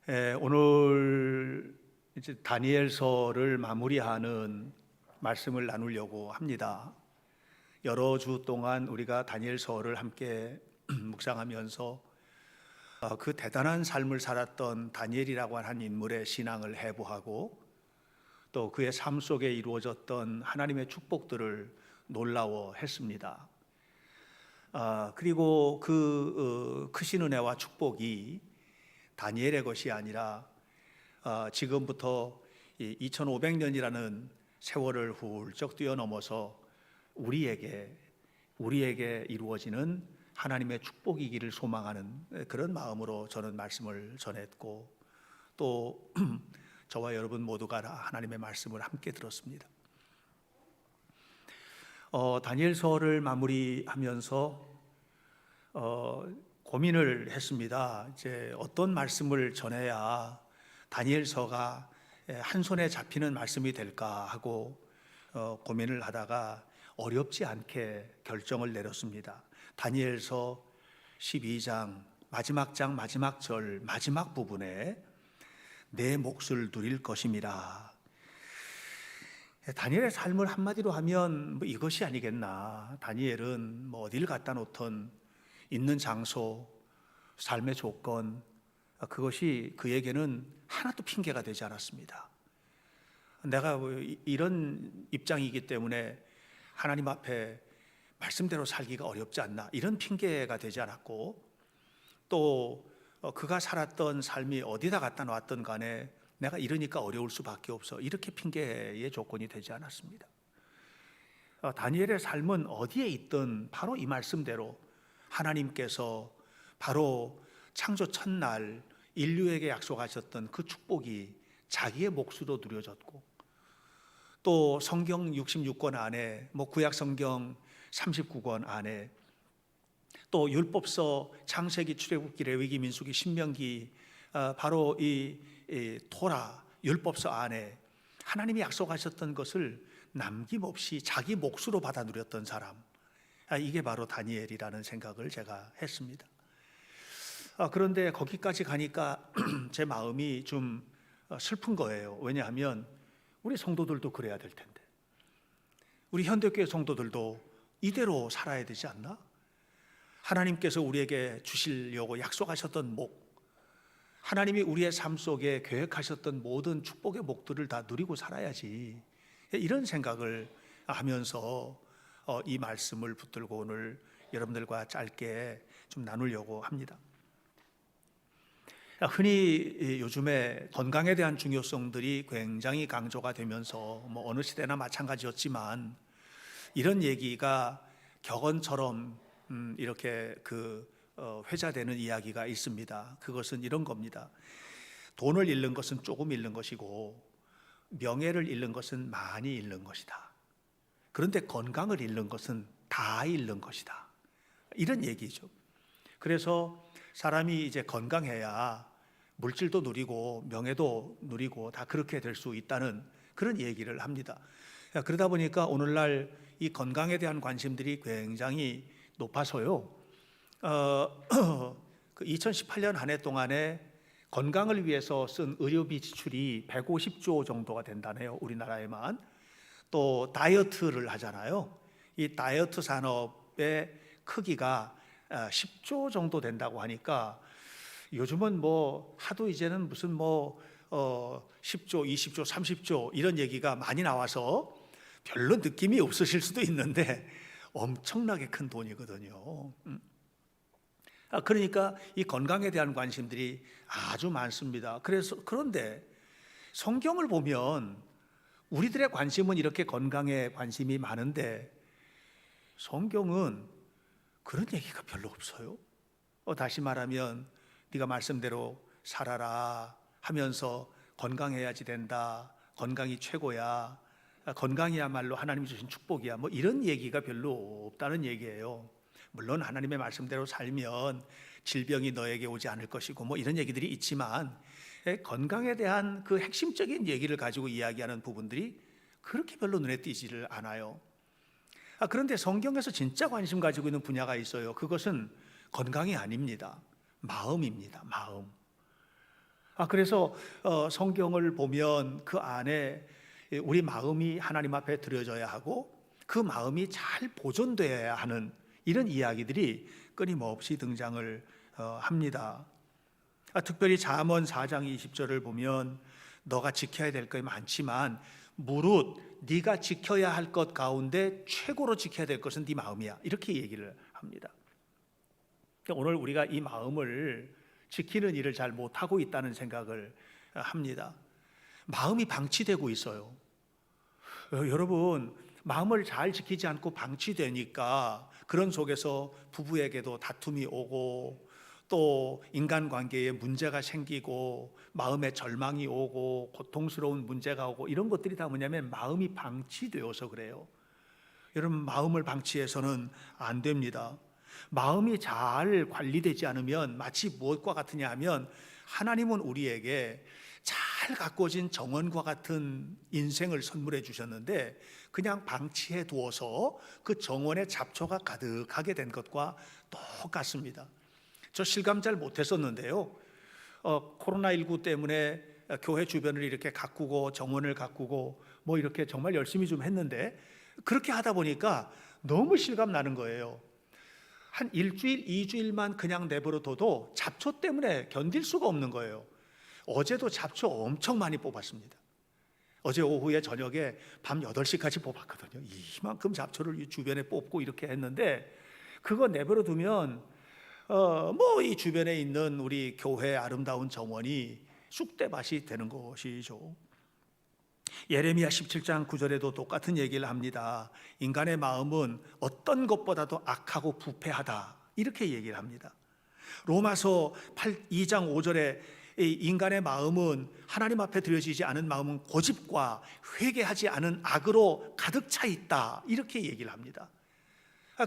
오늘 이제 다니엘서를 마무리하는 말씀을 나누려고 합니다. 여러 주 동안 우리가 다니엘서를 함께 묵상하면서 그 대단한 삶을 살았던 다니엘이라고 하는 인물의 신앙을 해부하고 또 그의 삶 속에 이루어졌던 하나님의 축복들을 놀라워했습니다. 그리고 그 크신 은혜와 축복이 다니엘의 것이 아니라 지금부터 2500년이라는 세월을 훌쩍 뛰어넘어서 우리에게 이루어지는 하나님의 축복이기를 소망하는 그런 마음으로 저는 말씀을 전했고 또 저와 여러분 모두가 하나님의 말씀을 함께 들었습니다. 다니엘서를 마무리하면서 고민을 했습니다. 이제 어떤 말씀을 전해야 다니엘서가 한 손에 잡히는 말씀이 될까 하고 고민을 하다가 어렵지 않게 결정을 내렸습니다. 다니엘서 12장 마지막 장 마지막 절 마지막 부분에 내 몫을 누릴 것임이라. 다니엘의 삶을 한마디로 하면 뭐 이것이 아니겠나. 다니엘은 뭐 어딜 갖다 놓던 있는 장소, 삶의 조건, 그것이 그에게는 하나도 핑계가 되지 않았습니다. 내가 이런 입장이기 때문에 하나님 앞에 말씀대로 살기가 어렵지 않나, 이런 핑계가 되지 않았고, 또 그가 살았던 삶이 어디다 갖다 놨던 간에 내가 이러니까 어려울 수밖에 없어, 이렇게 핑계의 조건이 되지 않았습니다. 다니엘의 삶은 어디에 있든 바로 이 말씀대로 하나님께서 바로 창조 첫날 인류에게 약속하셨던 그 축복이 자기의 몫으로 누려졌고, 또 성경 66권 안에, 구약 성경 39권 안에, 또 율법서 창세기, 출애굽기, 레위기, 민수기, 신명기, 바로 이 토라 율법서 안에 하나님이 약속하셨던 것을 남김없이 자기 몫으로 받아 누렸던 사람, 이게 바로 다니엘이라는 생각을 제가 했습니다. 그런데 거기까지 가니까 제 마음이 좀 슬픈 거예요. 왜냐하면 우리 성도들도 그래야 될 텐데, 우리 현대교회 성도들도 이대로 살아야 되지 않나? 하나님께서 우리에게 주시려고 약속하셨던 목, 하나님이 우리의 삶 속에 계획하셨던 모든 축복의 목들을 다 누리고 살아야지, 이런 생각을 하면서 이 말씀을 붙들고 오늘 여러분들과 짧게 좀 나누려고 합니다. 흔히 요즘에 건강에 대한 중요성들이 굉장히 강조가 되면서 어느 시대나 마찬가지였지만 이런 얘기가 격언처럼 이렇게 회자되는 이야기가 있습니다. 그것은 이런 겁니다. 돈을 잃는 것은 조금 잃는 것이고 명예를 잃는 것은 많이 잃는 것이다. 그런데 건강을 잃는 것은 다 잃는 것이다, 이런 얘기죠. 그래서 사람이 이제 건강해야 물질도 누리고 명예도 누리고 다 그렇게 될 수 있다는 그런 얘기를 합니다. 그러다 보니까 오늘날 이 건강에 대한 관심들이 굉장히 높아서요, 2018년 한 해 동안에 건강을 위해서 쓴 의료비 지출이 150조 정도가 된다네요, 우리나라에만. 또 다이어트를 하잖아요. 이 다이어트 산업의 크기가 10조 정도 된다고 하니까 요즘은 하도 이제는 무슨 10조, 20조, 30조 이런 얘기가 많이 나와서 별로 느낌이 없으실 수도 있는데 엄청나게 큰 돈이거든요. 그러니까 이 건강에 대한 관심들이 아주 많습니다. 그런데 성경을 보면 우리들의 관심은 이렇게 건강에 관심이 많은데 성경은 그런 얘기가 별로 없어요. 다시 말하면 네가 말씀대로 살아라 하면서 건강해야지 된다, 건강이 최고야, 건강이야말로 하나님이 주신 축복이야, 이런 얘기가 별로 없다는 얘기예요. 물론 하나님의 말씀대로 살면 질병이 너에게 오지 않을 것이고 이런 얘기들이 있지만 건강에 대한 그 핵심적인 얘기를 가지고 이야기하는 부분들이 그렇게 별로 눈에 띄지를 않아요. 그런데 성경에서 진짜 관심 가지고 있는 분야가 있어요. 그것은 건강이 아닙니다. 마음입니다. 마음. 그래서 성경을 보면 그 안에 우리 마음이 하나님 앞에 드려져야 하고 그 마음이 잘 보존되어야 하는 이런 이야기들이 끊임없이 등장을 합니다. 특별히 잠언 4장 20절을 보면 너가 지켜야 될 것이 많지만 무릇 네가 지켜야 할 것 가운데 최고로 지켜야 될 것은 네 마음이야, 이렇게 얘기를 합니다. 오늘 우리가 이 마음을 지키는 일을 잘 못하고 있다는 생각을 합니다. 마음이 방치되고 있어요. 여러분, 마음을 잘 지키지 않고 방치되니까 그런 속에서 부부에게도 다툼이 오고 또 인간관계에 문제가 생기고 마음에 절망이 오고 고통스러운 문제가 오고 이런 것들이 다 뭐냐면 마음이 방치되어서 그래요. 여러분, 마음을 방치해서는 안 됩니다. 마음이 잘 관리되지 않으면 마치 무엇과 같으냐 하면 하나님은 우리에게 잘 가꿔진 정원과 같은 인생을 선물해 주셨는데 그냥 방치해 두어서 그 정원에 잡초가 가득하게 된 것과 똑같습니다. 저 실감 잘 못했었는데요, 코로나19 때문에 교회 주변을 이렇게 가꾸고 정원을 가꾸고 뭐 이렇게 정말 열심히 좀 했는데 그렇게 하다 보니까 너무 실감 나는 거예요. 한 일주일, 2주일만 그냥 내버려 둬도 잡초 때문에 견딜 수가 없는 거예요. 어제도 잡초 엄청 많이 뽑았습니다. 어제 오후에 저녁에 밤 8시까지 뽑았거든요. 이만큼 잡초를 주변에 뽑고 이렇게 했는데 그거 내버려 두면 뭐 이 주변에 있는 우리 교회 아름다운 정원이 쑥대밭이 되는 것이죠. 예레미야 17장 9절에도 똑같은 얘기를 합니다. 인간의 마음은 어떤 것보다도 악하고 부패하다, 이렇게 얘기를 합니다. 로마서 2장 5절에 인간의 마음은 하나님 앞에 드려지지 않은 마음은 고집과 회개하지 않은 악으로 가득 차 있다, 이렇게 얘기를 합니다.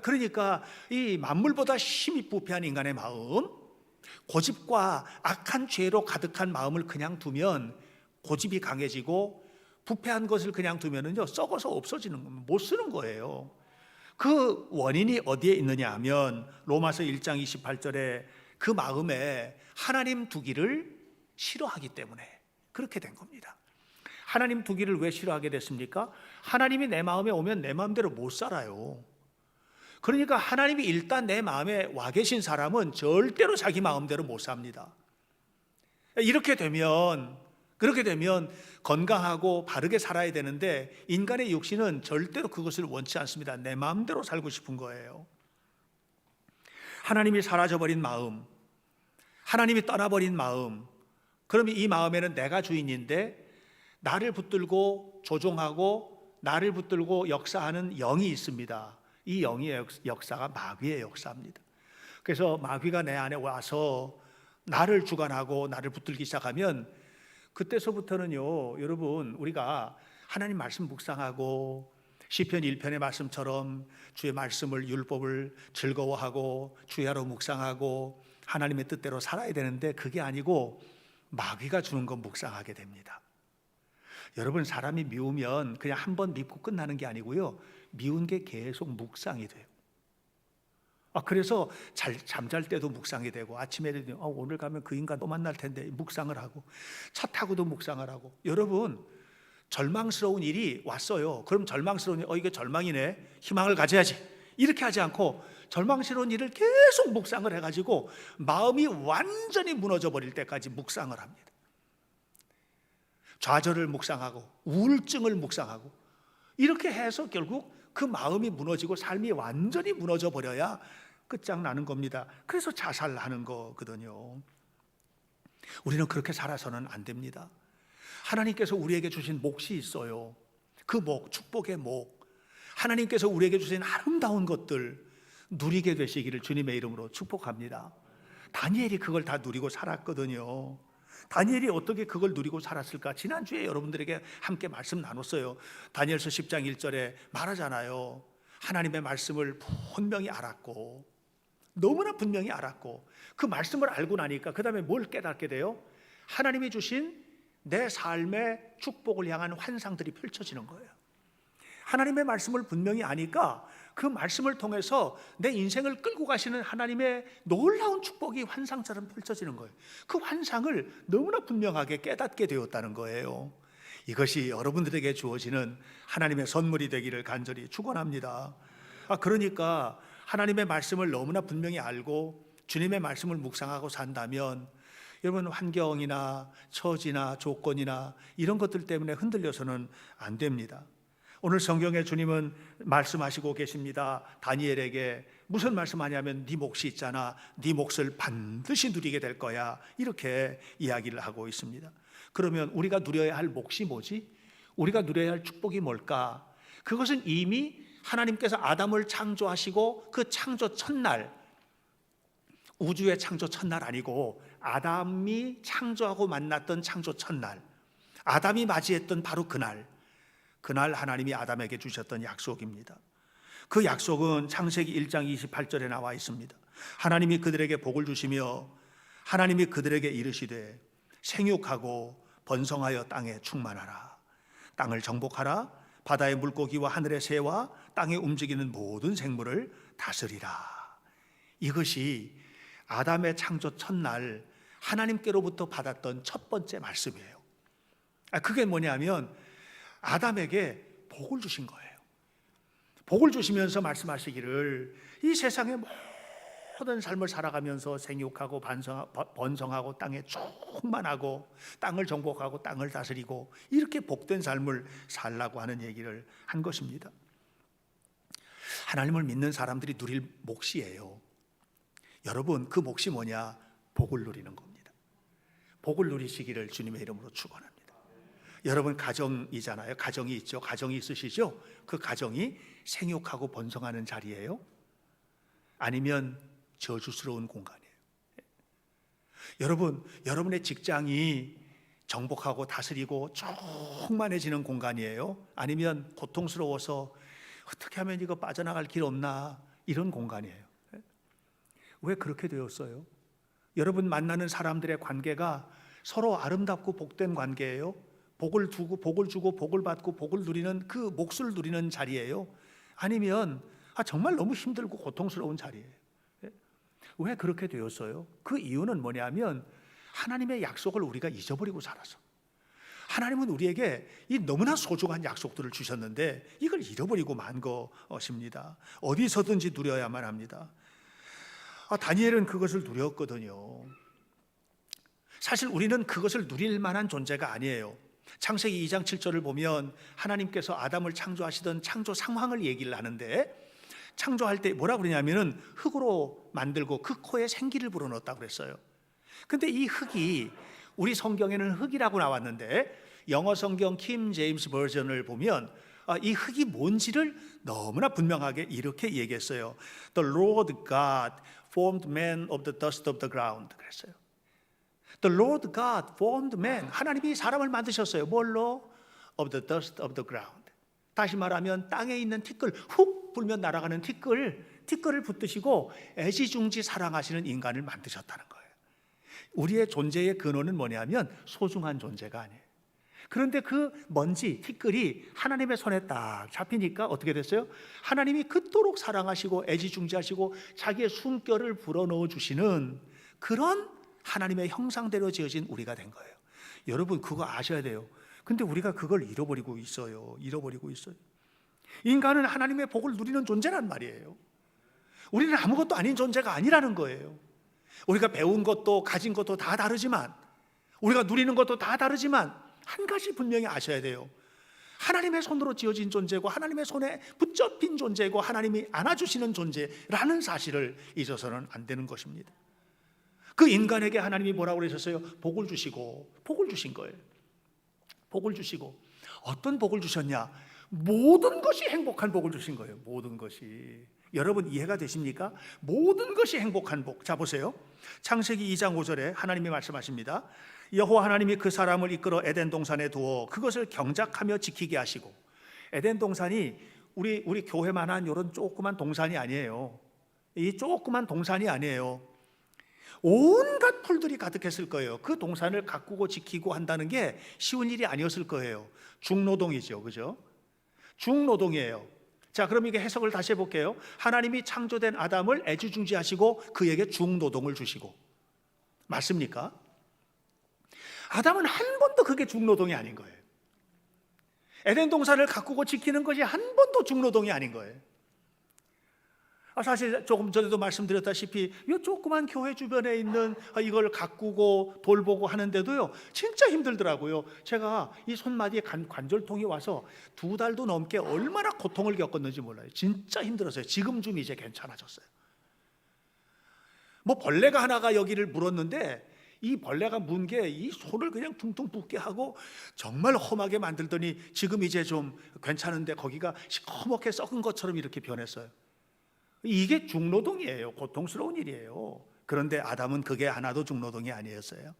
그러니까 이 만물보다 심히 부패한 인간의 마음, 고집과 악한 죄로 가득한 마음을 그냥 두면 고집이 강해지고 부패한 것을 그냥 두면은요 썩어서 없어지는 겁니다. 못 쓰는 거예요. 그 원인이 어디에 있느냐 하면 로마서 1장 28절에 그 마음에 하나님 두기를 싫어하기 때문에 그렇게 된 겁니다. 하나님 두기를 왜 싫어하게 됐습니까? 하나님이 내 마음에 오면 내 마음대로 못 살아요. 그러니까 하나님이 일단 내 마음에 와 계신 사람은 절대로 자기 마음대로 못 삽니다. 그렇게 되면 건강하고 바르게 살아야 되는데 인간의 육신은 절대로 그것을 원치 않습니다. 내 마음대로 살고 싶은 거예요. 하나님이 사라져버린 마음, 하나님이 떠나버린 마음, 그러면 이 마음에는 내가 주인인데 나를 붙들고 조종하고 나를 붙들고 역사하는 영이 있습니다. 이 영의 역사가 마귀의 역사입니다. 그래서 마귀가 내 안에 와서 나를 주관하고 나를 붙들기 시작하면 그때서부터는요, 여러분, 우리가 하나님 말씀 묵상하고 시편 1편의 말씀처럼 주의 말씀을, 율법을 즐거워하고 주야로 묵상하고 하나님의 뜻대로 살아야 되는데 그게 아니고 마귀가 주는 거 묵상하게 됩니다. 여러분, 사람이 미우면 그냥 한 번 밉고 끝나는 게 아니고요, 미운 게 계속 묵상이 돼요. 그래서 잠잘 때도 묵상이 되고 아침에 오늘 가면 그 인간 또 만날 텐데 묵상을 하고 차 타고도 묵상을 하고. 여러분, 절망스러운 일이 왔어요. 그럼 절망스러운 일, 이게 절망이네, 희망을 가져야지, 이렇게 하지 않고 절망스러운 일을 계속 묵상을 해가지고 마음이 완전히 무너져 버릴 때까지 묵상을 합니다. 좌절을 묵상하고 우울증을 묵상하고 이렇게 해서 결국 그 마음이 무너지고 삶이 완전히 무너져 버려야 끝장나는 겁니다. 그래서 자살하는 거거든요. 우리는 그렇게 살아서는 안 됩니다. 하나님께서 우리에게 주신 몫이 있어요. 그 목, 축복의 목, 하나님께서 우리에게 주신 아름다운 것들 누리게 되시기를 주님의 이름으로 축복합니다. 다니엘이 그걸 다 누리고 살았거든요. 다니엘이 어떻게 그걸 누리고 살았을까? 지난주에 여러분들에게 함께 말씀 나눴어요. 다니엘서 10장 1절에 말하잖아요. 하나님의 말씀을 분명히 알았고, 너무나 분명히 알았고, 그 말씀을 알고 나니까 그 다음에 뭘 깨닫게 돼요? 하나님이 주신 내 삶의 축복을 향한 환상들이 펼쳐지는 거예요. 하나님의 말씀을 분명히 아니까 그 말씀을 통해서 내 인생을 끌고 가시는 하나님의 놀라운 축복이 환상처럼 펼쳐지는 거예요. 그 환상을 너무나 분명하게 깨닫게 되었다는 거예요. 이것이 여러분들에게 주어지는 하나님의 선물이 되기를 간절히 축원합니다. 그러니까 하나님의 말씀을 너무나 분명히 알고 주님의 말씀을 묵상하고 산다면 여러분 환경이나 처지나 조건이나 이런 것들 때문에 흔들려서는 안 됩니다. 오늘 성경에 주님은 말씀하시고 계십니다. 다니엘에게 무슨 말씀하냐면 네 몫이 있잖아. 네 몫을 반드시 누리게 될 거야. 이렇게 이야기를 하고 있습니다. 그러면 우리가 누려야 할 몫이 뭐지? 우리가 누려야 할 축복이 뭘까? 그것은 이미 하나님께서 아담을 창조하시고 그 창조 첫날, 우주의 창조 첫날 아니고 아담이 창조하고 만났던 창조 첫날, 아담이 맞이했던 바로 그날 하나님이 아담에게 주셨던 약속입니다. 그 약속은 창세기 1장 28절에 나와 있습니다. 하나님이 그들에게 복을 주시며 하나님이 그들에게 이르시되 생육하고 번성하여 땅에 충만하라. 땅을 정복하라. 바다의 물고기와 하늘의 새와 땅에 움직이는 모든 생물을 다스리라. 이것이 아담의 창조 첫날 하나님께로부터 받았던 첫 번째 말씀이에요. 그게 뭐냐면 아담에게 복을 주신 거예요. 복을 주시면서 말씀하시기를 이 세상의 모든 삶을 살아가면서 생육하고 번성하고 땅에 충만하고 땅을 정복하고 땅을 다스리고 이렇게 복된 삶을 살라고 하는 얘기를 한 것입니다. 하나님을 믿는 사람들이 누릴 몫이에요. 여러분 그 몫이 뭐냐? 복을 누리는 겁니다. 복을 누리시기를 주님의 이름으로 축원합니다. 여러분 가정이잖아요. 가정이 있죠. 가정이 있으시죠? 그 가정이 생육하고 번성하는 자리예요? 아니면 저주스러운 공간이에요? 여러분, 여러분의 직장이 정복하고 다스리고 충만해지는 공간이에요? 아니면 고통스러워서 어떻게 하면 이거 빠져나갈 길 없나 이런 공간이에요? 왜 그렇게 되었어요? 여러분 만나는 사람들의 관계가 서로 아름답고 복된 관계예요? 복을 두고 복을 주고 복을 받고 복을 누리는 그 몫을 누리는 자리예요? 아니면 정말 너무 힘들고 고통스러운 자리예요? 왜 그렇게 되었어요? 그 이유는 뭐냐면 하나님의 약속을 우리가 잊어버리고 살아서. 하나님은 우리에게 이 너무나 소중한 약속들을 주셨는데 이걸 잃어버리고 만 것입니다. 어디서든지 누려야만 합니다. 다니엘은 그것을 누렸거든요. 사실 우리는 그것을 누릴 만한 존재가 아니에요. 창세기 2장 7절을 보면 하나님께서 아담을 창조하시던 창조 상황을 얘기를 하는데 창조할 때 뭐라 그러냐면은 흙으로 만들고 그 코에 생기를 불어넣었다고 그랬어요. 근데 이 흙이 우리 성경에는 흙이라고 나왔는데 영어 성경 킹 제임스 버전을 보면 이 흙이 뭔지를 너무나 분명하게 이렇게 얘기했어요. The Lord God formed man of the dust of the ground. 그랬어요. The Lord God formed man. 하나님이 사람을 만드셨어요. 뭘로? Of the dust of the ground. 다시 말하면 땅에 있는 티끌, 훅 불면 날아가는 티끌을 붙드시고 애지중지 사랑하시는 인간을 만드셨다는 거예요. 우리의 존재의 근원은 뭐냐면 소중한 존재가 아니에요. 그런데 그 먼지, 티끌이 하나님의 손에 딱 잡히니까 어떻게 됐어요? 하나님이 그토록 사랑하시고 애지중지하시고 자기의 숨결을 불어넣어 주시는 그런 하나님의 형상대로 지어진 우리가 된 거예요. 여러분 그거 아셔야 돼요. 근데 우리가 그걸 잃어버리고 있어요. 인간은 하나님의 복을 누리는 존재란 말이에요. 우리는 아무것도 아닌 존재가 아니라는 거예요. 우리가 배운 것도 가진 것도 다 다르지만 우리가 누리는 것도 다 다르지만 한 가지 분명히 아셔야 돼요. 하나님의 손으로 지어진 존재고 하나님의 손에 붙잡힌 존재고 하나님이 안아주시는 존재라는 사실을 잊어서는 안 되는 것입니다. 그 인간에게 하나님이 뭐라고 그러셨어요? 복을 주신 거예요. 복을 주시고 어떤 복을 주셨냐? 모든 것이 행복한 복을 주신 거예요. 모든 것이. 여러분 이해가 되십니까? 모든 것이 행복한 복. 자 보세요. 창세기 2장 5절에 하나님이 말씀하십니다. 여호와 하나님이 그 사람을 이끌어 에덴 동산에 두어 그것을 경작하며 지키게 하시고. 에덴 동산이 우리 교회만한 이런 조그만 동산이 아니에요. 이 조그만 동산이 아니에요. 온갖 풀들이 가득했을 거예요. 그 동산을 가꾸고 지키고 한다는 게 쉬운 일이 아니었을 거예요. 중노동이죠, 그죠? 중노동이에요. 자, 그럼 이게 해석을 다시 해볼게요. 하나님이 창조된 아담을 애지중지하시고 그에게 중노동을 주시고, 맞습니까? 아담은 한 번도 그게 중노동이 아닌 거예요. 에덴 동산을 가꾸고 지키는 것이 한 번도 중노동이 아닌 거예요. 사실 조금 전에도 말씀드렸다시피 이 조그만 교회 주변에 있는 이걸 가꾸고 돌보고 하는데도요 진짜 힘들더라고요. 제가 이 손마디에 관절통이 와서 2달도 넘게 얼마나 고통을 겪었는지 몰라요. 진짜 힘들었어요. 지금 좀 이제 괜찮아졌어요. 뭐 벌레가 하나가 여기를 물었는데 이 벌레가 문 게 이 손을 그냥 퉁퉁 붓게 하고 정말 험하게 만들더니 지금 이제 좀 괜찮은데 거기가 시커멓게 썩은 것처럼 이렇게 변했어요. 이게 중노동이에요. 고통스러운 일이에요. 그런데 아담은 그게 하나도 중노동이 아니었어요.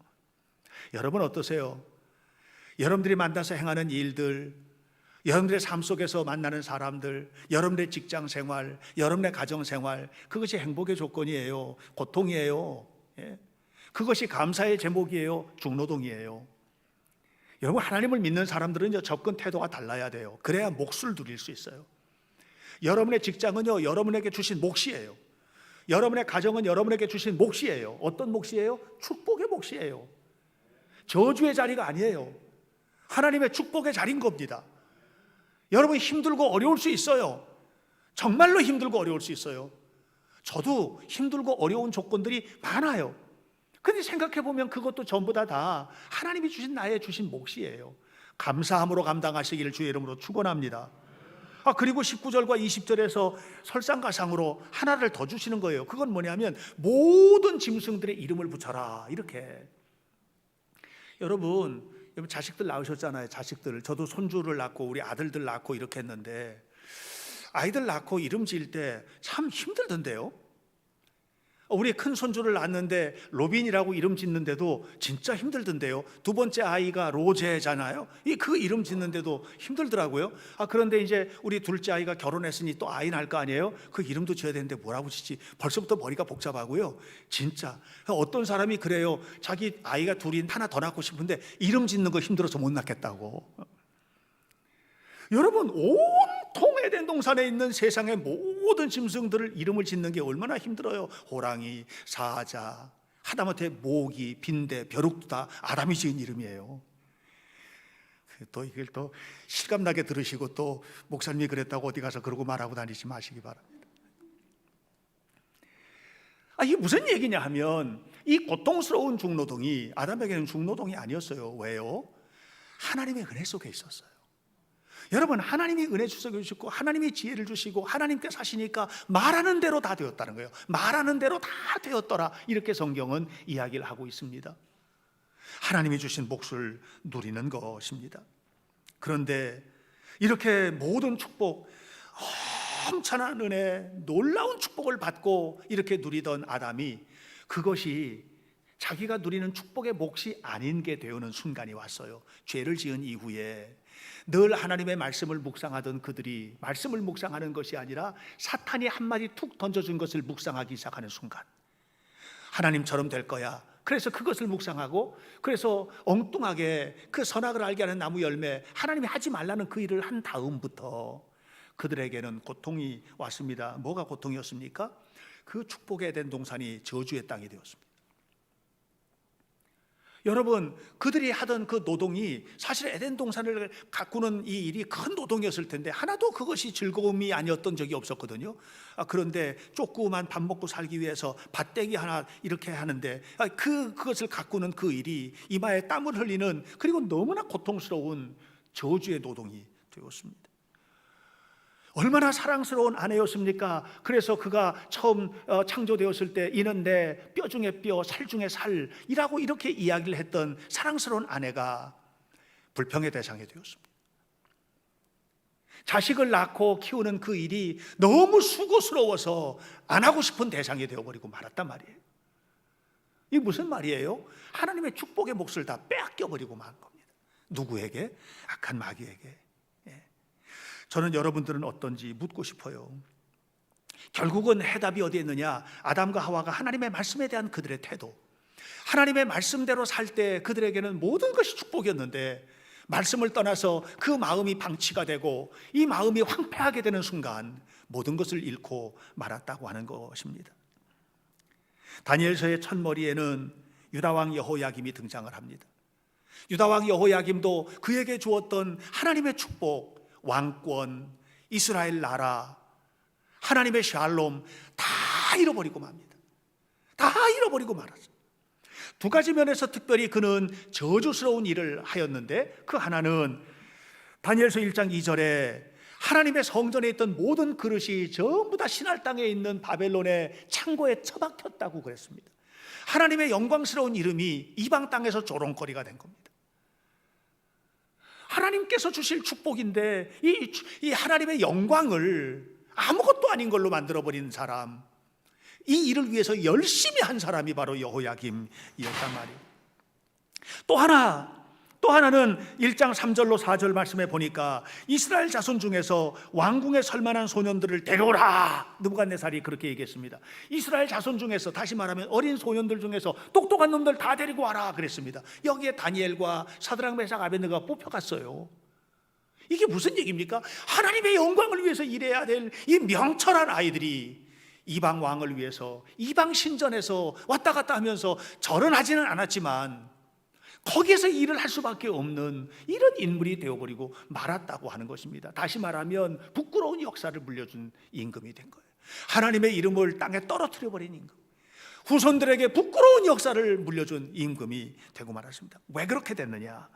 여러분 어떠세요? 여러분들이 만나서 행하는 일들, 여러분들의 삶 속에서 만나는 사람들, 여러분들의 직장 생활, 여러분의 가정 생활, 그것이 행복의 조건이에요? 고통이에요? 예? 그것이 감사의 제목이에요? 중노동이에요? 여러분, 하나님을 믿는 사람들은 접근 태도가 달라야 돼요. 그래야 몫을 누릴 수 있어요. 여러분의 직장은요 여러분에게 주신 몫이에요. 여러분의 가정은 여러분에게 주신 몫이에요. 어떤 몫이에요? 축복의 몫이에요. 저주의 자리가 아니에요. 하나님의 축복의 자리인 겁니다. 여러분 힘들고 어려울 수 있어요. 정말로 힘들고 어려울 수 있어요. 저도 힘들고 어려운 조건들이 많아요. 근데 생각해보면 그것도 전부 다 하나님이 주신 나의 주신 몫이에요. 감사함으로 감당하시기를 주의 이름으로 축원합니다. 그리고 19절과 20절에서 설상가상으로 하나를 더 주시는 거예요. 그건 뭐냐면 모든 짐승들의 이름을 붙여라, 이렇게. 여러분 자식들 낳으셨잖아요. 자식들. 저도 손주를 낳고 우리 아들들 낳고 이렇게 했는데 아이들 낳고 이름 지을 때 참 힘들던데요. 우리 큰 손주를 낳았는데 로빈이라고 이름 짓는데도 진짜 힘들던데요. 2번째 아이가 로제잖아요. 그 이름 짓는데도 힘들더라고요. 그런데 이제 우리 둘째 아이가 결혼했으니 또 아이 낳을 거 아니에요. 그 이름도 지어야 되는데 뭐라고 짓지? 벌써부터 머리가 복잡하고요. 진짜 어떤 사람이 그래요. 자기 아이가 둘이 하나 더 낳고 싶은데 이름 짓는 거 힘들어서 못 낳겠다고. 여러분 온통 에덴 동산에 있는 세상의 모든 짐승들을 이름을 짓는 게 얼마나 힘들어요. 호랑이, 사자, 하다못해 모기, 빈대, 벼룩도 다 아담이 지은 이름이에요. 또 이걸 또 실감나게 들으시고 또 목사님이 그랬다고 어디 가서 그러고 말하고 다니지 마시기 바랍니다. 이게 무슨 얘기냐 하면 이 고통스러운 중노동이 아담에게는 중노동이 아니었어요. 왜요? 하나님의 은혜 속에 있었어요. 여러분 하나님이 은혜 주시고 하나님이 지혜를 주시고 하나님께 사시니까 말하는 대로 다 되었다는 거예요. 말하는 대로 다 되었더라, 이렇게 성경은 이야기를 하고 있습니다. 하나님이 주신 몫을 누리는 것입니다. 그런데 이렇게 모든 축복, 엄청난 은혜, 놀라운 축복을 받고 이렇게 누리던 아담이 그것이 자기가 누리는 축복의 몫이 아닌 게 되어오는 순간이 왔어요. 죄를 지은 이후에 늘 하나님의 말씀을 묵상하던 그들이 말씀을 묵상하는 것이 아니라 사탄이 한마디 툭 던져준 것을 묵상하기 시작하는 순간, 하나님처럼 될 거야. 그래서 그것을 묵상하고, 그래서 엉뚱하게 그 선악을 알게 하는 나무 열매, 하나님이 하지 말라는 그 일을 한 다음부터 그들에게는 고통이 왔습니다. 뭐가 고통이었습니까? 그 축복의 에덴 동산이 저주의 땅이 되었습니다. 여러분 그들이 하던 그 노동이 사실 에덴 동산을 가꾸는 이 일이 큰 노동이었을 텐데 하나도 그것이 즐거움이 아니었던 적이 없었거든요. 그런데 조그만 밥 먹고 살기 위해서 밭대기 하나 이렇게 하는데 그것을 가꾸는 그 일이 이마에 땀을 흘리는, 그리고 너무나 고통스러운 저주의 노동이 되었습니다. 얼마나 사랑스러운 아내였습니까? 그래서 그가 처음 창조되었을 때 이는 내 뼈 중에 뼈, 살 중에 살이라고 이렇게 이야기를 했던 사랑스러운 아내가 불평의 대상이 되었습니다. 자식을 낳고 키우는 그 일이 너무 수고스러워서 안 하고 싶은 대상이 되어버리고 말았단 말이에요. 이게 무슨 말이에요? 하나님의 축복의 몫을 다 빼앗겨버리고 만 겁니다. 누구에게? 악한 마귀에게. 저는 여러분들은 어떤지 묻고 싶어요. 결국은 해답이 어디에 있느냐? 아담과 하와가 하나님의 말씀에 대한 그들의 태도, 하나님의 말씀대로 살 때 그들에게는 모든 것이 축복이었는데 말씀을 떠나서 그 마음이 방치가 되고 이 마음이 황폐하게 되는 순간 모든 것을 잃고 말았다고 하는 것입니다. 다니엘서의 첫머리에는 유다왕 여호야김이 등장을 합니다. 유다왕 여호야김도 그에게 주었던 하나님의 축복, 왕권, 이스라엘 나라, 하나님의 샬롬 다 잃어버리고 맙니다. 다 잃어버리고 말았어요. 두 가지 면에서 특별히 그는 저주스러운 일을 하였는데, 그 하나는 다니엘서 1장 2절에 하나님의 성전에 있던 모든 그릇이 전부 다 신할 땅에 있는 바벨론의 창고에 처박혔다고 그랬습니다. 하나님의 영광스러운 이름이 이방 땅에서 조롱거리가 된 겁니다. 하나님께서 주실 축복인데 이 하나님의 영광을 아무것도 아닌 걸로 만들어버린 사람, 이 일을 위해서 열심히 한 사람이 바로 여호야김이었단 말이에요. 또 하나는 1장 3절로 4절 말씀에 보니까 이스라엘 자손 중에서 왕궁에 설만한 소년들을 데려오라, 느부갓네살이 그렇게 얘기했습니다. 이스라엘 자손 중에서, 다시 말하면 어린 소년들 중에서 똑똑한 놈들 다 데리고 와라 그랬습니다. 여기에 다니엘과 사드락 메삭 아벳느고가 뽑혀갔어요. 이게 무슨 얘기입니까? 하나님의 영광을 위해서 일해야 될 이 명철한 아이들이 이방 왕을 위해서 이방 신전에서 왔다 갔다 하면서 절은 하지는 않았지만 거기에서 일을 할 수밖에 없는 이런 인물이 되어버리고 말았다고 하는 것입니다. 다시 말하면 부끄러운 역사를 물려준 임금이 된 거예요. 하나님의 이름을 땅에 떨어뜨려버린 임금, 후손들에게 부끄러운 역사를 물려준 임금이 되고 말았습니다. 왜 그렇게 됐느냐?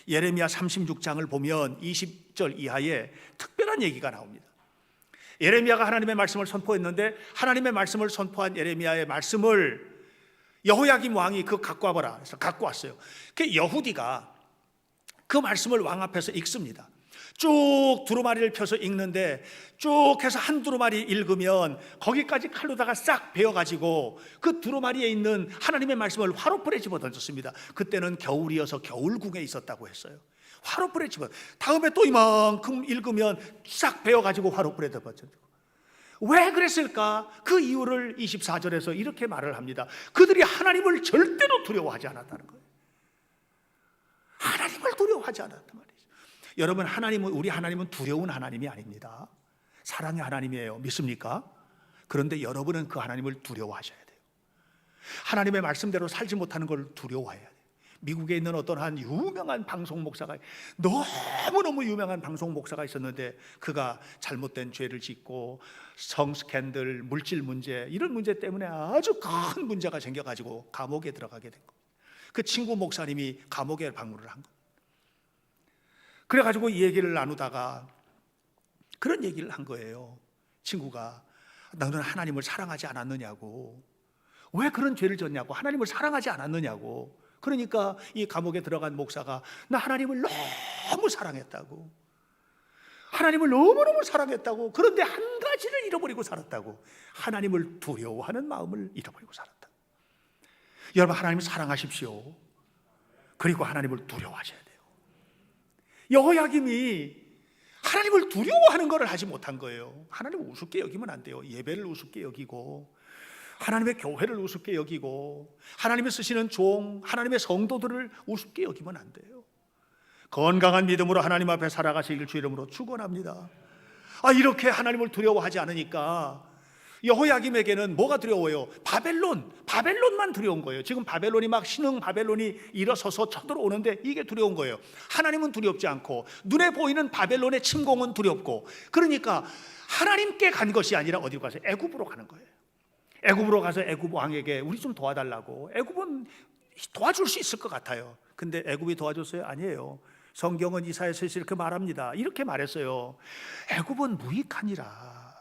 예레미야 36장을 보면 20절 이하에 특별한 얘기가 나옵니다. 예레미야가 하나님의 말씀을 선포했는데, 하나님의 말씀을 선포한 예레미야의 말씀을 여호야김 왕이 그거 갖고 와봐라 해서 갖고 왔어요. 그 여후디가 그 말씀을 왕 앞에서 읽습니다. 쭉 두루마리를 펴서 읽는데, 쭉 해서 한 두루마리 읽으면 거기까지 칼로다가 싹 베어가지고 그 두루마리에 있는 하나님의 말씀을 화롯불에 집어던졌습니다. 그때는 겨울이어서 겨울궁에 있었다고 했어요. 화롯불에 집어, 다음에 또 이만큼 읽으면 싹 베어가지고 화롯불에 던져지고. 왜 그랬을까? 그 이유를 24절에서 이렇게 말을 합니다. 그들이 하나님을 절대로 두려워하지 않았다는 거예요. 하나님을 두려워하지 않았단 말이죠. 여러분, 우리 하나님은 두려운 하나님이 아닙니다. 사랑의 하나님이에요. 믿습니까? 그런데 여러분은 그 하나님을 두려워하셔야 돼요. 하나님의 말씀대로 살지 못하는 걸 두려워해야 돼요. 미국에 있는 어떤 한 유명한 방송 목사가, 너무너무 유명한 방송 목사가 있었는데, 그가 잘못된 죄를 짓고 성 스캔들, 물질 문제, 이런 문제 때문에 아주 큰 문제가 생겨가지고 감옥에 들어가게 된 겁니다. 그 친구 목사님이 감옥에 방문을 한 겁니다. 그래가지고 이 얘기를 나누다가 그런 얘기를 한 거예요. 친구가, 너는 하나님을 사랑하지 않았느냐고, 왜 그런 죄를 졌냐고, 하나님을 사랑하지 않았느냐고. 그러니까 이 감옥에 들어간 목사가, 나 하나님을 너무 사랑했다고, 하나님을 너무너무 사랑했다고, 그런데 한 가지를 잃어버리고 살았다고, 하나님을 두려워하는 마음을 잃어버리고 살았다. 여러분, 하나님을 사랑하십시오. 그리고 하나님을 두려워하셔야 돼요. 여호야김이 하나님을 두려워하는 것을 하지 못한 거예요. 하나님을 우습게 여기면 안 돼요. 예배를 우습게 여기고, 하나님의 교회를 우습게 여기고, 하나님의 쓰시는 종, 하나님의 성도들을 우습게 여기면 안 돼요. 건강한 믿음으로 하나님 앞에 살아가시길 주 이름으로 축원합니다. 이렇게 하나님을 두려워하지 않으니까 여호야김에게는 뭐가 두려워요? 바벨론만 두려운 거예요. 지금 바벨론이 막 신흥 바벨론이 일어서서 쳐들어오는데 이게 두려운 거예요. 하나님은 두렵지 않고 눈에 보이는 바벨론의 침공은 두렵고, 그러니까 하나님께 간 것이 아니라 어디로 가서 애굽으로 가는 거예요. 애굽으로 가서 애굽 왕에게 우리 좀 도와달라고. 애굽은 도와줄 수 있을 것 같아요. 근데 애굽이 도와줬어요? 아니에요. 성경은 이사야서에서 이렇게 말합니다. 이렇게 말했어요. 애굽은 무익하니라.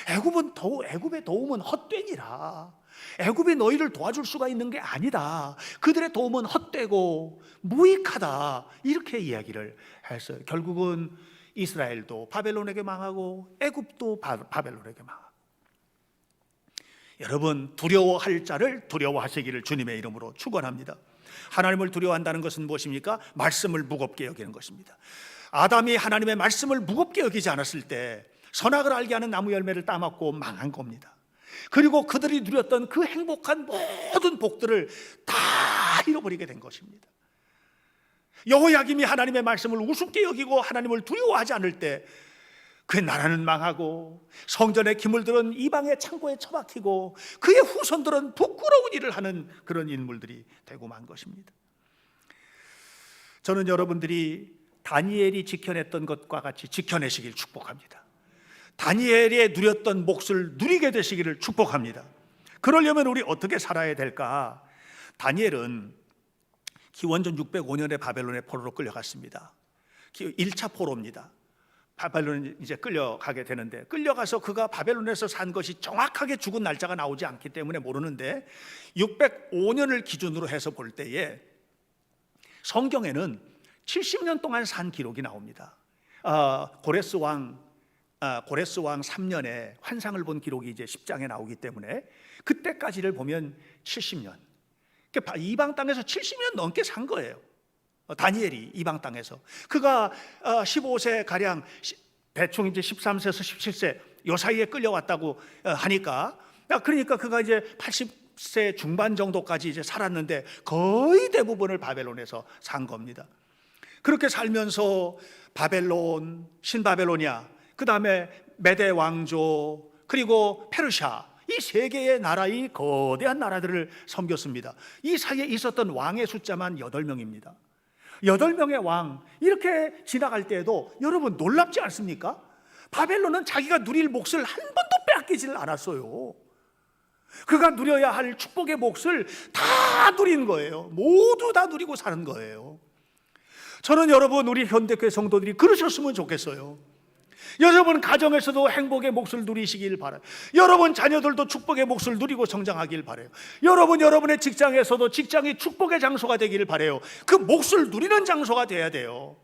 애굽의 도움은 헛되니라. 애굽이 너희를 도와줄 수가 있는 게 아니다. 그들의 도움은 헛되고 무익하다. 이렇게 이야기를 했어요. 결국은 이스라엘도 바벨론에게 망하고 애굽도 바벨론에게 망하고. 여러분, 두려워할 자를 두려워하시기를 주님의 이름으로 축원합니다. 하나님을 두려워한다는 것은 무엇입니까? 말씀을 무겁게 여기는 것입니다. 아담이 하나님의 말씀을 무겁게 여기지 않았을 때 선악을 알게 하는 나무 열매를 따먹고 망한 겁니다. 그리고 그들이 누렸던 그 행복한 모든 복들을 다 잃어버리게 된 것입니다. 여호야김이 하나님의 말씀을 우습게 여기고 하나님을 두려워하지 않을 때 그 나라는 망하고 성전에 기물 들은 이방의 창고에 처박히고 그의 후손들은 부끄러운 일을 하는 그런 인물들이 되고 만 것입니다. 저는 여러분들이 다니엘이 지켜냈던 것과 같이 지켜내시길 축복합니다. 다니엘이 누렸던 몫을 누리게 되시기를 축복합니다. 그러려면 우리 어떻게 살아야 될까? 다니엘은 기원전 605년에 바벨론의 포로로 끌려갔습니다. 1차 포로입니다. 바벨론에 이제 끌려가게 되는데, 끌려가서 그가 바벨론에서 산 것이 정확하게 죽은 날짜가 나오지 않기 때문에 모르는데 605년을 기준으로 해서 볼 때에 성경에는 70년 동안 산 기록이 나옵니다. 고레스 왕 3년에 환상을 본 기록이 이제 10장에 나오기 때문에 그때까지를 보면 70년. 그러니까 이방 땅에서 70년 넘게 산 거예요. 다니엘이 이방 땅에서. 그가 15세 가량, 대충 이제 13세에서 17세 요 사이에 끌려왔다고 하니까, 그러니까 그가 이제 80세 중반 정도까지 이제 살았는데 거의 대부분을 바벨론에서 산 겁니다. 그렇게 살면서 바벨론, 신바벨로니아, 그 다음에 메대 왕조, 그리고 페르시아, 이 세 개의 나라, 이 거대한 나라들을 섬겼습니다. 이 사이에 있었던 왕의 숫자만 8명입니다. 8명의 왕, 이렇게 지나갈 때에도 여러분 놀랍지 않습니까? 바벨론은 자기가 누릴 몫을 한 번도 빼앗기지를 않았어요. 그가 누려야 할 축복의 몫을 다 누린 거예요. 모두 다 누리고 사는 거예요. 저는 여러분, 우리 현대교회 성도들이 그러셨으면 좋겠어요. 여러분 가정에서도 행복의 몫을 누리시길 바라요. 여러분 자녀들도 축복의 몫을 누리고 성장하길 바라요. 여러분의 직장에서도 직장이 축복의 장소가 되기를 바라요. 그 몫을 누리는 장소가 돼야 돼요.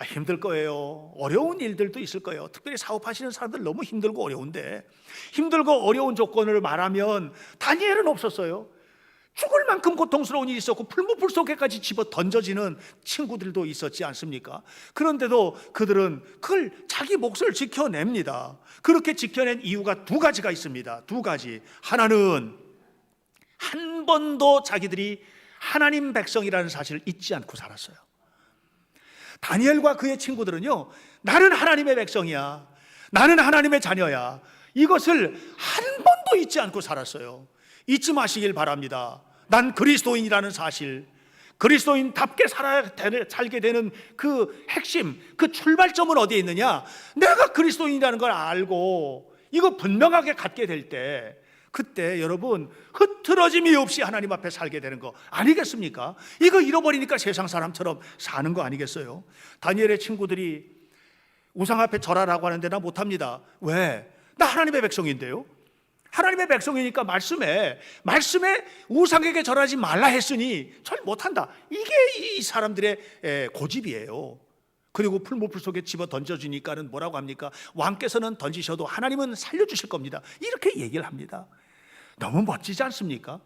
힘들 거예요. 어려운 일들도 있을 거예요. 특별히 사업하시는 사람들 너무 힘들고 어려운데, 힘들고 어려운 조건을 말하면 다니엘은 없었어요. 죽을 만큼 고통스러운 일이 있었고 풀무불 속에까지 집어 던져지는 친구들도 있었지 않습니까? 그런데도 그들은 그걸 자기 몫을 지켜냅니다. 그렇게 지켜낸 이유가 2가지가 있습니다. 2가지. 하나는 한 번도 자기들이 하나님 백성이라는 사실을 잊지 않고 살았어요. 다니엘과 그의 친구들은요, 나는 하나님의 백성이야, 나는 하나님의 자녀야, 이것을 한 번도 잊지 않고 살았어요. 잊지 마시길 바랍니다. 난 그리스도인이라는 사실, 그리스도인답게 살게 되는 그 핵심, 그 출발점은 어디에 있느냐? 내가 그리스도인이라는 걸 알고 이거 분명하게 갖게 될 때, 그때 여러분 흐트러짐이 없이 하나님 앞에 살게 되는 거 아니겠습니까? 이거 잃어버리니까 세상 사람처럼 사는 거 아니겠어요? 다니엘의 친구들이 우상 앞에 절하라고 하는데 나 못합니다. 왜? 나 하나님의 백성인데요. 하나님의 백성이니까 말씀에 우상에게 절하지 말라 했으니 절 못한다. 이게 이 사람들의 고집이에요. 그리고 풀무불 속에 집어 던져주니까는 뭐라고 합니까? 왕께서는 던지셔도 하나님은 살려주실 겁니다. 이렇게 얘기를 합니다. 너무 멋지지 않습니까?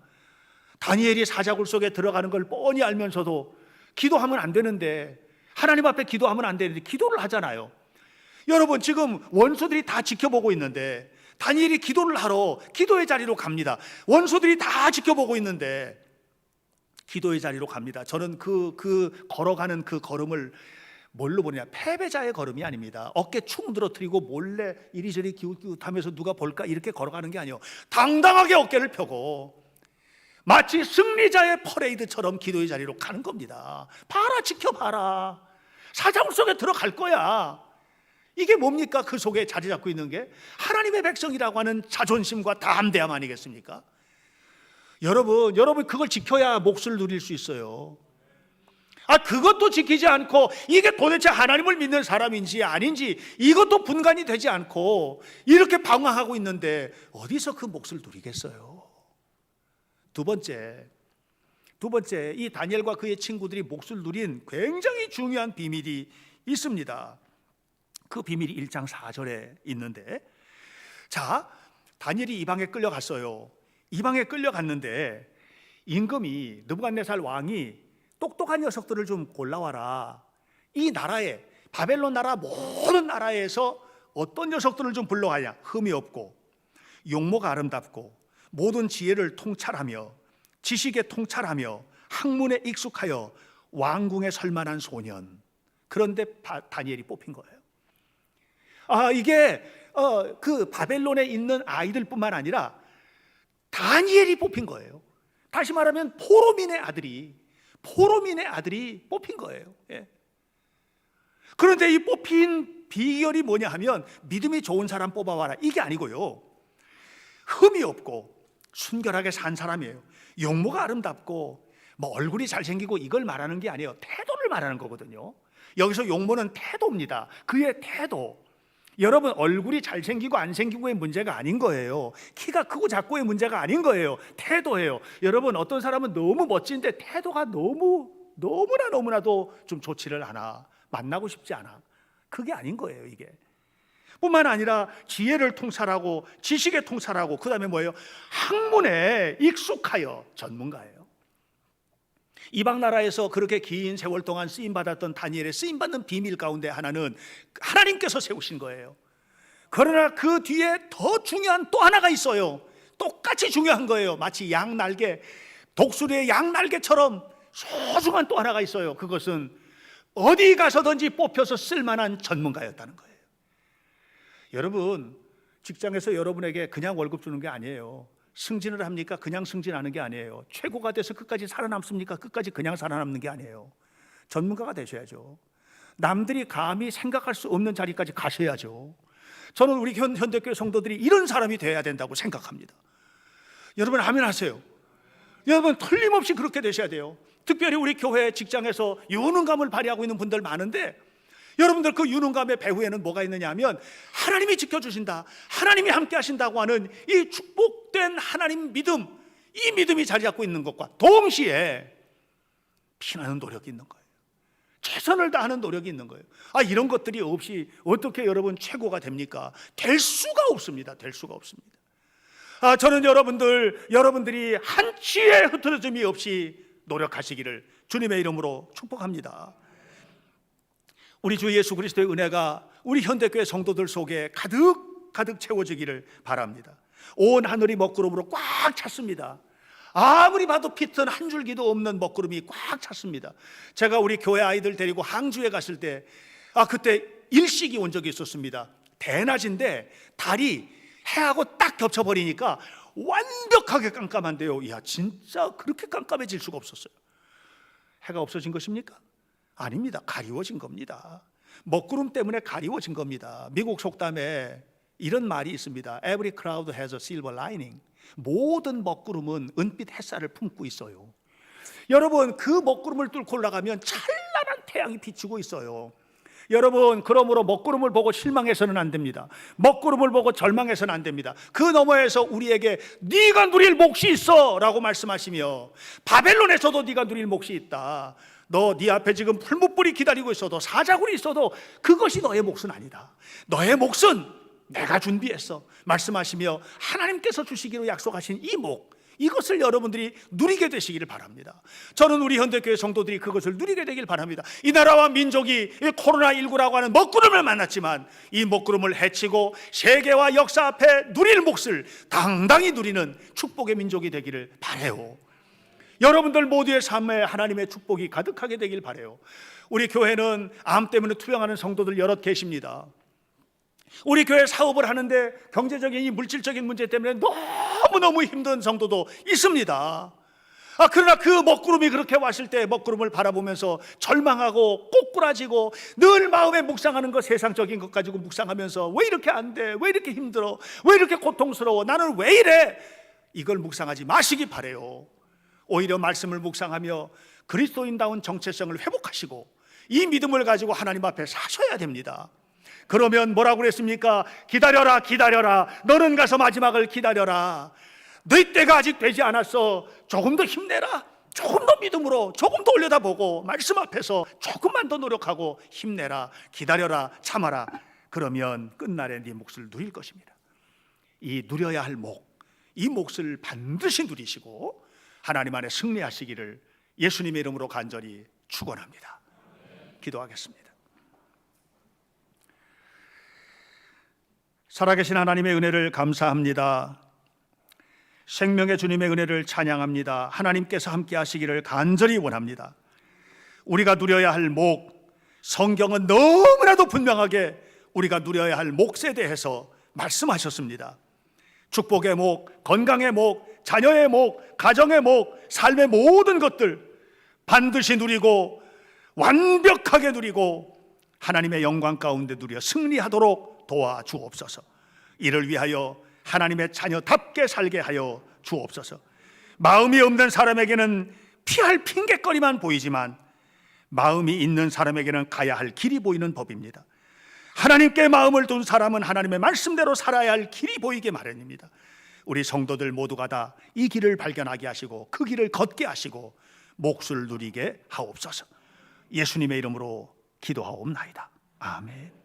다니엘이 사자굴 속에 들어가는 걸 뻔히 알면서도 기도하면 안 되는데, 하나님 앞에 기도하면 안 되는데 기도를 하잖아요. 여러분 지금 원수들이 다 지켜보고 있는데 다니엘이 기도를 하러 기도의 자리로 갑니다. 원수들이 다 지켜보고 있는데 기도의 자리로 갑니다. 저는 그 걸어가는 그 걸음을 뭘로 보냐? 패배자의 걸음이 아닙니다. 어깨 축 늘어뜨리고 몰래 이리저리 기웃기웃하면서 누가 볼까 이렇게 걸어가는 게 아니에요. 당당하게 어깨를 펴고 마치 승리자의 퍼레이드처럼 기도의 자리로 가는 겁니다. 봐라, 지켜봐라, 사자굴 속에 들어갈 거야. 이게 뭡니까? 그 속에 자리 잡고 있는 게 하나님의 백성이라고 하는 자존심과 담대함 아니겠습니까? 여러분 그걸 지켜야 몫을 누릴 수 있어요. 그것도 지키지 않고 이게 도대체 하나님을 믿는 사람인지 아닌지 이것도 분간이 되지 않고 이렇게 방황하고 있는데 어디서 그 몫을 누리겠어요? 두 번째, 이 다니엘과 그의 친구들이 몫을 누린 굉장히 중요한 비밀이 있습니다. 그 비밀이 1장 4절에 있는데, 자, 다니엘이 이방에 끌려갔어요. 이방에 끌려갔는데 임금이, 느부갓네살 왕이 똑똑한 녀석들을 좀 골라와라. 이 나라에, 바벨론 나라 모든 나라에서 어떤 녀석들을 좀 불러와야 흠이 없고 용모가 아름답고 모든 지혜를 통찰하며 지식에 통찰하며 학문에 익숙하여 왕궁에 설 만한 소년. 그런데 다니엘이 뽑힌 거예요. 이게 그 바벨론에 있는 아이들뿐만 아니라 다니엘이 뽑힌 거예요. 다시 말하면 포로민의 아들이 뽑힌 거예요. 예. 그런데 이 뽑힌 비결이 뭐냐 하면 믿음이 좋은 사람 뽑아와라 이게 아니고요, 흠이 없고 순결하게 산 사람이에요. 용모가 아름답고 뭐 얼굴이 잘생기고 이걸 말하는 게 아니에요. 태도를 말하는 거거든요. 여기서 용모는 태도입니다. 그의 태도. 여러분, 얼굴이 잘생기고 안 생기고의 문제가 아닌 거예요. 키가 크고 작고의 문제가 아닌 거예요. 태도예요. 여러분, 어떤 사람은 너무 멋진데 태도가 너무나도 좀 좋지를 않아. 만나고 싶지 않아. 그게 아닌 거예요, 이게. 뿐만 아니라 지혜를 통찰하고 지식에 통찰하고 그 다음에 뭐예요? 학문에 익숙하여 전문가예요. 이방 나라에서 그렇게 긴 세월 동안 쓰임받았던 다니엘의 쓰임받는 비밀 가운데 하나는 하나님께서 세우신 거예요. 그러나 그 뒤에 더 중요한 또 하나가 있어요. 똑같이 중요한 거예요. 마치 양날개, 독수리의 양날개처럼 소중한 또 하나가 있어요. 그것은 어디 가서든지 뽑혀서 쓸만한 전문가였다는 거예요. 여러분, 직장에서 여러분에게 그냥 월급 주는 게 아니에요. 승진을 합니까? 그냥 승진하는 게 아니에요. 최고가 돼서 끝까지 살아남습니까? 끝까지 그냥 살아남는 게 아니에요. 전문가가 되셔야죠. 남들이 감히 생각할 수 없는 자리까지 가셔야죠. 저는 우리 현대교회 성도들이 이런 사람이 되어야 된다고 생각합니다. 여러분, 아멘 하세요. 여러분, 틀림없이 그렇게 되셔야 돼요. 특별히 우리 교회 직장에서 유능감을 발휘하고 있는 분들 많은데, 여러분들 그 유능감의 배후에는 뭐가 있느냐 하면 하나님이 지켜주신다, 하나님이 함께 하신다고 하는 이 축복된 하나님 믿음, 이 믿음이 자리 잡고 있는 것과 동시에 피나는 노력이 있는 거예요. 최선을 다하는 노력이 있는 거예요. 이런 것들이 없이 어떻게 여러분 최고가 됩니까? 될 수가 없습니다. 될 수가 없습니다. 저는 여러분들이 한치의 흐트러짐이 없이 노력하시기를 주님의 이름으로 축복합니다. 우리 주 예수 그리스도의 은혜가 우리 현대교회 성도들 속에 가득 채워지기를 바랍니다. 온 하늘이 먹구름으로 꽉 찼습니다. 아무리 봐도 피튼 한 줄기도 없는 먹구름이 꽉 찼습니다. 제가 우리 교회 아이들 데리고 항주에 갔을 때 그때 일식이 온 적이 있었습니다. 대낮인데 달이 해하고 딱 겹쳐버리니까 완벽하게 깜깜한데요. 진짜 그렇게 깜깜해질 수가 없었어요. 해가 없어진 것입니까? 아닙니다. 가리워진 겁니다. 먹구름 때문에 가리워진 겁니다. 미국 속담에 이런 말이 있습니다. Every cloud has a silver lining. 모든 먹구름은 은빛 햇살을 품고 있어요. 여러분, 그 먹구름을 뚫고 올라가면 찬란한 태양이 비치고 있어요. 여러분, 그러므로 먹구름을 보고 실망해서는 안 됩니다. 먹구름을 보고 절망해서는 안 됩니다. 그 너머에서 우리에게 네가 누릴 몫이 있어 라고 말씀하시며, 바벨론에서도 네가 누릴 몫이 있다. 너 네 앞에 지금 풀무불이 기다리고 있어도, 사자굴이 있어도 그것이 너의 몫은 아니다. 너의 몫은 내가 준비했어 말씀하시며 하나님께서 주시기로 약속하신 이 목, 이것을 여러분들이 누리게 되시기를 바랍니다. 저는 우리 현대교회 성도들이 그것을 누리게 되길 바랍니다. 이 나라와 민족이 코로나19라고 하는 먹구름을 만났지만 이 먹구름을 헤치고 세계와 역사 앞에 누릴 몫을 당당히 누리는 축복의 민족이 되기를 바라요. 여러분들 모두의 삶에 하나님의 축복이 가득하게 되길 바라요. 우리 교회는 암 때문에 투병하는 성도들 여럿 계십니다. 우리 교회 사업을 하는데 경제적인 이 물질적인 문제 때문에 너무너무 힘든 성도도 있습니다. 그러나 그 먹구름이 그렇게 왔을 때 먹구름을 바라보면서 절망하고 꼬꾸라지고 늘 마음에 묵상하는 것, 세상적인 것 가지고 묵상하면서 왜 이렇게 안 돼? 왜 이렇게 힘들어? 왜 이렇게 고통스러워? 나는 왜 이래? 이걸 묵상하지 마시기 바래요. 오히려 말씀을 묵상하며 그리스도인다운 정체성을 회복하시고 이 믿음을 가지고 하나님 앞에 사셔야 됩니다. 그러면 뭐라고 그랬습니까? 기다려라, 기다려라. 너는 가서 마지막을 기다려라. 너희 때가 아직 되지 않았어. 조금 더 힘내라. 조금 더 믿음으로, 조금 더 올려다보고 말씀 앞에서 조금만 더 노력하고 힘내라. 기다려라, 참아라. 그러면 끝날에 네 몫을 누릴 것입니다. 이 누려야 할 목, 이 몫을 반드시 누리시고 하나님 안에 승리하시기를 예수님의 이름으로 간절히 축원합니다. 기도하겠습니다. 살아계신 하나님의 은혜를 감사합니다. 생명의 주님의 은혜를 찬양합니다. 하나님께서 함께 하시기를 간절히 원합니다. 우리가 누려야 할 목, 성경은 너무나도 분명하게 우리가 누려야 할 몫에 대해서 말씀하셨습니다. 축복의 목, 건강의 목, 자녀의 목, 가정의 목, 삶의 모든 것들 반드시 누리고 완벽하게 누리고 하나님의 영광 가운데 누려 승리하도록 도와주옵소서. 이를 위하여 하나님의 자녀답게 살게 하여 주옵소서. 마음이 없는 사람에게는 피할 핑곗거리만 보이지만 마음이 있는 사람에게는 가야 할 길이 보이는 법입니다. 하나님께 마음을 둔 사람은 하나님의 말씀대로 살아야 할 길이 보이게 마련입니다. 우리 성도들 모두가 다 이 길을 발견하게 하시고 그 길을 걷게 하시고 몫을 누리게 하옵소서. 예수님의 이름으로 기도하옵나이다. 아멘.